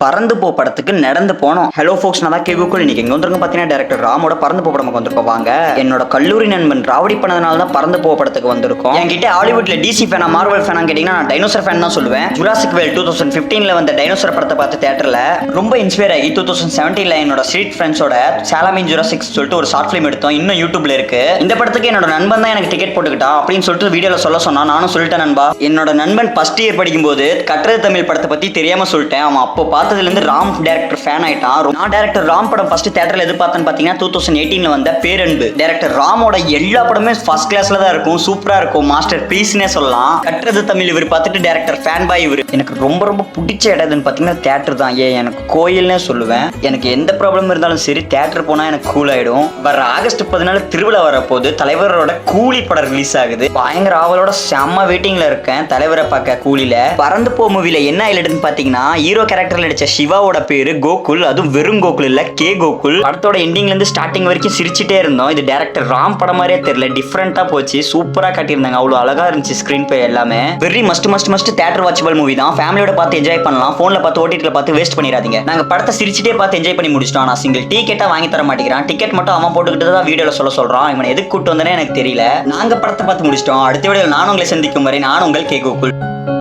பறந்து போ படத்துக்கு நடந்து போனோம். ஹலோ ஃபோக்ஸ், நான் தான் கேகுக்குள். இன்னைக்கு எங்க வந்திருக்கோம் பார்த்தீங்கன்னா, டைரக்டர் ராமோட பறந்து போ படம் வந்திருக்கோம். வாங்க, என்னோட கல்லூரி நண்பன் ராவடி பண்ணதுனால தான் பறந்து போ படத்துக்கு வந்திருக்கோம். என்கிட்ட ஹாலிவுட்ல டிசி ஃபேனா மார்வல் ஃபேனா கேட்டீங்கன்னா, நான் டைனோசர் ஃபேன் தான் சொல்லுவேன். ஜுராசிக் வேர்ல்ட் 2015ல வந்த டைனோசர் படத்தை பார்த்து தியேட்டர்ல ரொம்ப இன்ஸ்பயர் ஆகி 2017ல என்னோட ஸ்ட்ரீட் ஃப்ரெண்ட்ஸோட சாலமின் ஜுராசிக் சொல்லிட்டு ஒரு ஷார்ட் ஃபிலிம் எடுத்தோம். இன்னும் யூடியூப்ல இருக்கு. இந்த படத்துக்கு என்னோட நண்பன் தான் எனக்கு டிக்கெட் போட்டுக்கிட்டான் அப்படின்னு சொல்லிட்டு வீடியோல சொல்ல சொன்னா, நானும் சொல்லிட்டேன் நண்பா. என்னோட நண்பன் ஃபர்ஸ்ட் இயர் படிக்கும்போது கற்றது தமிழ் படத்தை பத்தி தெரியாம சொல்லிட்டேன். அவன் அப்போ பார்த்ததுல இருந்து ராம் டைரக்டர் ஃபேன் ஆயிட்டான். நான் டைரக்டர் ராம் படம் ஃபர்ஸ்ட் தியேட்டர்ல எதிர்பார்த்தேன்னு பாத்தீங்கன்னா 2018ல வந்த பேரன்பு. டைரக்டர் ராமோட எல்லா படமே ஃபர்ஸ்ட் கிளாஸ்ல தான் இருக்கும், சூப்பரா இருக்கும், மாஸ்டர் பீஸ்னே சொல்லலாம். கற்றது தமிழ் இவர் பார்த்துட்டு டைரக்டர் ஃபேன் பாய் இவர். எனக்கு ரொம்ப ரொம்ப பிடிச்ச இடம் பாத்தீங்கன்னா தியேட்டர் தான். எனக்கு கோயில்னே சொல்லுவேன். எனக்கு எந்த ப்ராப்ளம் இருந்தாலும் சரி, தியேட்டர் போனா எனக்கு கூல் ஆயிடும். வர ஆகஸ்ட் 14 திருவிழா வரப்போது தலைவரோட கூலி படம் ரிலீஸ் ஆகுது. பயங்கர ஆவலோட செம்ம வெயிட்டிங்ல இருக்கேன் தலைவரை பார்க்க. கூலில பறந்து போ மூவில என்ன ஹைலைட்னு பாத்தீங்கன்னா, ஹீரோ கேரக்டர்ல நடிச்ச சிவாவோட பேரு கோகுல். அதுவும் வெறும் கோகுல் இல்ல, கே கோகுல். படத்தோட எண்டிங்ல இருந்து ஸ்டார்டிங் வரைக்கும் சிரிச்சிட்டே இருந்தோம். இது டைரக்டர் ராம் படம் மாதிரியே தெரியல, டிஃபரெண்டா போச்சு. சூப்பரா காட்டியிருந்தாங்க, அவ்வளவு அழகா இருந்துச்சு ஸ்கிரீன் பிளே எல்லாமே. Very must theatre watchable movie தான். ஃபேமிலியோட பார்த்து என்ஜாய் பண்ணலாம். போன்ல பார்த்து ஓடிடில பார்த்து வேஸ்ட் பண்ணிடாதீங்க. நாங்க படத்தை சிரிச்சிட்டே பார்த்து என்ஜாய் பண்ணி முடிச்சிட்டோம். நான் சிங்கிள் டிக்கெட்டா வாங்கி தர மாட்டேங்கிறான். டிக்கெட் மட்டும் அவன் போட்டுக்கிட்டு தான் வீடியோல சொல்றான். இவன் எதுக்கு கூட்டு வந்தனே எனக்கு தெரியல. நாங்க படத்தை பார்த்து முடிச்சிட்டோம். அடுத்த வீடியோல நானும் உங்களை சந்திக்கும் வரை நான் உங்கள் கே கோகுல்.